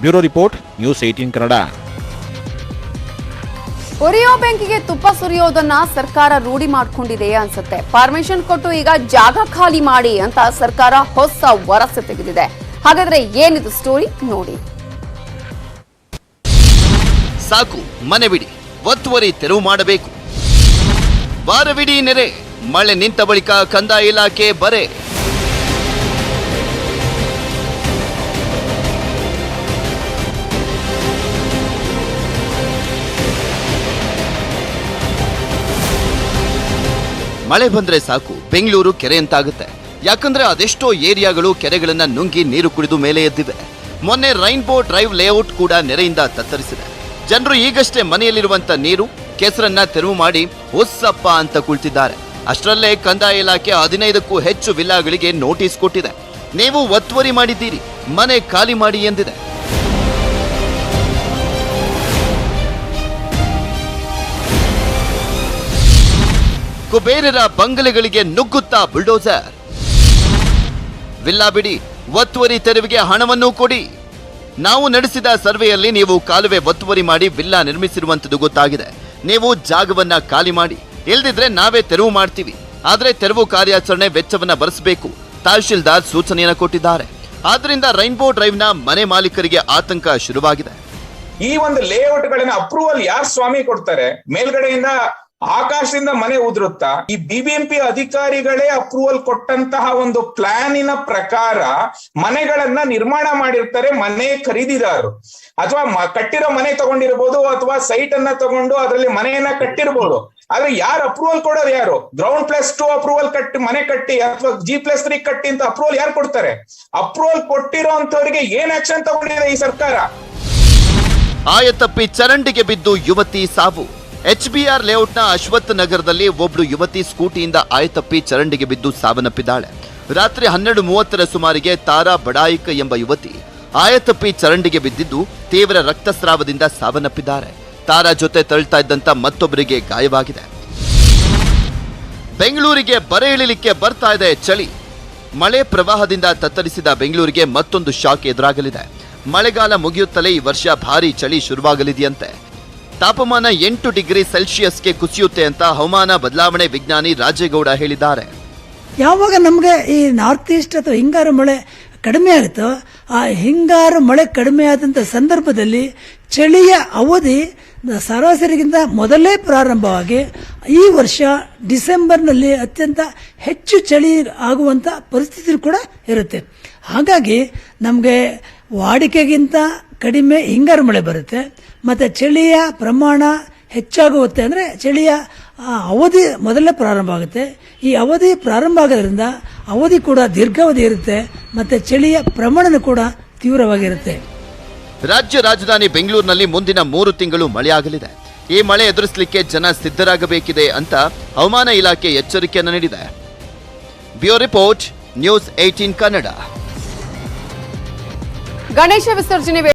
Bureau report, news 18 Kannada. ಉರಿಯೋ ಬೆಂಕಿಗೆ ತುಪ್ಪ ಸುರಿಯೋದನ್ನ ಸರ್ಕಾರ ರೂಢಿ ಮಾಡ್ಕೊಂಡಿದೆ ಅನ್ಸುತ್ತೆ. ಪರ್ಮಿಷನ್ ಕೊಟ್ಟು ಈಗ ಜಾಗ ಖಾಲಿ ಮಾಡಿ ಅಂತ ಸರ್ಕಾರ ಹೊಸ ವರಸೆ ತೆಗೆದಿದೆ. ಹಾಗಾದ್ರೆ ಏನಿದು ಸ್ಟೋರಿ ನೋಡಿ. ಸಾಕು, ಮನೆ ಬಿಡಿ, ಒತ್ತುವರಿ ತೆರವು ಮಾಡಬೇಕು. ವಾರವಿಡೀ ನೆರೆ, ಮಳೆ ನಿಂತ ಬಳಿಕ ಕಂದಾಯ ಇಲಾಖೆ ಬರೆ. ಮಳೆ ಬಂದ್ರೆ ಸಾಕು ಬೆಂಗಳೂರು ಕೆರೆಯಂತಾಗುತ್ತೆ. ಯಾಕಂದ್ರೆ ಅದೆಷ್ಟೋ ಏರಿಯಾಗಳು ಕೆರೆಗಳನ್ನ ನುಂಗಿ ನೀರು ಕುಡಿದು ಮೇಲೆ ಎದ್ದಿವೆ. ಮೊನ್ನೆ ರೈನ್ಬೋ ಡ್ರೈವ್ ಲೇಔಟ್ ಕೂಡ ನೆರೆಯಿಂದ ತತ್ತರಿಸಿದೆ. ಜನರು ಈಗಷ್ಟೇ ಮನೆಯಲ್ಲಿರುವಂತ ನೀರು ಕೆಸರನ್ನ ತೆರವು ಮಾಡಿ ಉಸ್ಸಪ್ಪ ಅಂತ ಕುಳಿತಿದ್ದಾರೆ. ಅಷ್ಟರಲ್ಲೇ ಕಂದಾಯ ಇಲಾಖೆ 15ಕ್ಕೂ ಹೆಚ್ಚು ವಿಲ್ಲಾಗಳಿಗೆ ನೋಟಿಸ್ ಕೊಟ್ಟಿದೆ. ನೀವು ಒತ್ತುವರಿ ಮಾಡಿದ್ದೀರಿ, ಮನೆ ಖಾಲಿ ಮಾಡಿ ಎಂದಿದೆ. ಕುಬೇರರ ಬಂಗಲೆಗಳಿಗೆ ನುಗ್ಗುತ್ತಾ ಬುಲ್ಡೋಸರ್. ವಿಲ್ಲಾ ಬಿಡಿ, ಒತ್ತುವರಿ ತೆರವಿಗೆ ಹಣವನ್ನು ಕೊಡಿ. ನಾವು ನಡೆಸಿದ ಸರ್ವೆಯಲ್ಲಿ ನೀವು ಕಾಲುವೆ ಒತ್ತುವರಿ ಮಾಡಿ ವಿಲ್ಲಾ ನಿರ್ಮಿಸಿರುವಂತದ್ದು ಗೊತ್ತಾಗಿದೆ. ನೀವು ಜಾಗವನ್ನ ಖಾಲಿ ಮಾಡಿ, ಇಲ್ದಿದ್ರೆ ನಾವೇ ತೆರವು ಮಾಡ್ತೀವಿ. ಆದ್ರೆ ತೆರವು ಕಾರ್ಯಾಚರಣೆ ವೆಚ್ಚವನ್ನ ಭರಿಸಬೇಕು. ತಹಶೀಲ್ದಾರ್ ಸೂಚನೆಯನ್ನ ಕೊಟ್ಟಿದ್ದಾರೆ. ಆದ್ರಿಂದ ರೈನ್ಬೋ ಡ್ರೈವ್ ನ ಮನೆ ಮಾಲೀಕರಿಗೆ ಆತಂಕ ಶುರುವಾಗಿದೆ. ಈ ಒಂದು ಲೇಔಟ್ ಗಳನ್ನ ಅಪ್ರೂವಲ್ ಯಾರು ಸ್ವಾಮಿ ಕೊಡ್ತಾರೆ? ಮೇಲ್ಗಡೆಯಿಂದ ಆಕಾಶದಿಂದ ಮನೆ ಉದುರುತ್ತಾ? ಈ ಬಿಬಿಎಂಪಿ ಅಧಿಕಾರಿಗಳೇ ಅಪ್ರೂವಲ್ ಕೊಟ್ಟಂತಹ ಒಂದು ಪ್ಲಾನಿನ ಪ್ರಕಾರ ಮನೆಗಳನ್ನ ನಿರ್ಮಾಣ ಮಾಡಿರ್ತಾರೆ ಮನೆ ಖರೀದಿದಾರರು, ಅಥವಾ ಕಟ್ಟಿರೋ ಮನೆ ತಗೊಂಡಿರ್ಬೋದು, ಅಥವಾ ಸೈಟ್ ಅನ್ನ ತಗೊಂಡು ಅದರಲ್ಲಿ ಮನೆಯನ್ನ ಕಟ್ಟಿರ್ಬೋದು. ಆದ್ರೆ ಯಾರು ಅಪ್ರೂವಲ್ ಕೊಡೋರು ಯಾರು? ಗ್ರೌಂಡ್+2 ಅಪ್ರೂವಲ್ ಕಟ್ಟಿ ಮನೆ ಕಟ್ಟಿ, ಅಥವಾ G+3 ಕಟ್ಟಿ ಅಂತ ಅಪ್ರೂವಲ್ ಯಾರು ಕೊಡ್ತಾರೆ? ಅಪ್ರೂವಲ್ ಕೊಟ್ಟಿರೋ ಅಂತವರಿಗೆ ಏನ್ ಆಕ್ಷನ್ ತಗೊಂಡಿದೆ ಈ ಸರ್ಕಾರ? ಆಯತಪ್ಪಿ ಚರಂಡಿಗೆ ಬಿದ್ದು ಯುವತಿ ಸಾವು. HBR ಲೇಔಟ್ನ ಅಶ್ವಥ್ ನಗರದಲ್ಲಿ ಒಬ್ಳು ಯುವತಿ ಸ್ಕೂಟಿಯಿಂದ ಆಯತಪ್ಪಿ ಚರಂಡಿಗೆ ಬಿದ್ದು ಸಾವನ್ನಪ್ಪಿದ್ದಾಳೆ. ರಾತ್ರಿ 12:30 ಸುಮಾರಿಗೆ ತಾರಾ ಬಡಾಯಿಕ್ ಎಂಬ ಯುವತಿ ಆಯತಪ್ಪಿ ಚರಂಡಿಗೆ ಬಿದ್ದಿದ್ದು ತೀವ್ರ ರಕ್ತಸ್ರಾವದಿಂದ ಸಾವನ್ನಪ್ಪಿದ್ದಾರೆ. ತಾರಾ ಜೊತೆ ತಳ್ತಾ ಇದ್ದಂತ ಮತ್ತೊಬ್ಬರಿಗೆ ಗಾಯವಾಗಿದೆ. ಬೆಂಗಳೂರಿಗೆ ಬರೆ ಇಳಿಲಿಕ್ಕೆ ಬರ್ತಾ ಇದೆ ಚಳಿ. ಮಳೆ ಪ್ರವಾಹದಿಂದ ತತ್ತರಿಸಿದ ಬೆಂಗಳೂರಿಗೆ ಮತ್ತೊಂದು ಶಾಕ್ ಎದುರಾಗಲಿದೆ. ಮಳೆಗಾಲ ಮುಗಿಯುತ್ತಲೇ ಈ ವರ್ಷ ಭಾರೀ ಚಳಿ ಶುರುವಾಗಲಿದೆಯಂತೆ. ತಾಪಮಾನ 8 ಡಿಗ್ರಿ ಸೆಲ್ಸಿಯಸ್ಗೆ ಕುಸಿಯುತ್ತೆ ಅಂತ ಹವಾಮಾನ ಬದಲಾವಣೆ ವಿಜ್ಞಾನಿ ರಾಜೇಗೌಡ ಹೇಳಿದ್ದಾರೆ. ಯಾವಾಗ ನಮಗೆ ಈ ನಾರ್ತ್ ಈಸ್ಟ್ ಅಥವಾ ಹಿಂಗಾರು ಮಳೆ ಕಡಿಮೆ ಆಗುತ್ತೋ, ಆ ಹಿಂಗಾರು ಮಳೆ ಕಡಿಮೆ ಆದಂಥ ಸಂದರ್ಭದಲ್ಲಿ ಚಳಿಯ ಅವಧಿ ಸರಾಸರಿಗಿಂತ ಮೊದಲೇ ಪ್ರಾರಂಭವಾಗಿ ಈ ವರ್ಷ ಡಿಸೆಂಬರ್ನಲ್ಲಿ ಅತ್ಯಂತ ಹೆಚ್ಚು ಚಳಿ ಆಗುವಂಥ ಪರಿಸ್ಥಿತಿ ಕೂಡ ಇರುತ್ತೆ. ಹಾಗಾಗಿ ನಮಗೆ ವಾಡಿಕೆಗಿಂತ ಕಡಿಮೆ ಹಿಂಗಾರು ಮಳೆ ಬರುತ್ತೆ, ಮತ್ತು ಚಳಿಯ ಪ್ರಮಾಣ ಹೆಚ್ಚಾಗುತ್ತೆ. ಅಂದರೆ ಚಳಿಯ ಅವಧಿ ಮೊದಲೇ ಪ್ರಾರಂಭ ಆಗುತ್ತೆ. ಈ ಅವಧಿ ಪ್ರಾರಂಭ ಆಗೋದ್ರಿಂದ ಅವಧಿ ಕೂಡ ದೀರ್ಘಾವಧಿ ಇರುತ್ತೆ, ಮತ್ತು ಚಳಿಯ ಪ್ರಮಾಣ ಕೂಡ ತೀವ್ರವಾಗಿರುತ್ತೆ. ರಾಜ್ಯ ರಾಜಧಾನಿ ಬೆಂಗಳೂರಿನಲ್ಲಿ ಮುಂದಿನ 3 ತಿಂಗಳು ಮಳೆಯಾಗಲಿದೆ. ಈ ಮಳೆ ಎದುರಿಸಲಿಕ್ಕೆ ಜನ ಸಿದ್ಧರಾಗಬೇಕಿದೆ ಅಂತ ಹವಾಮಾನ ಇಲಾಖೆ ಎಚ್ಚರಿಕೆಯನ್ನು ನೀಡಿದೆ. Bureau report, news 18 Kannada. Ganesha ವಿಸರ್ಜನೆ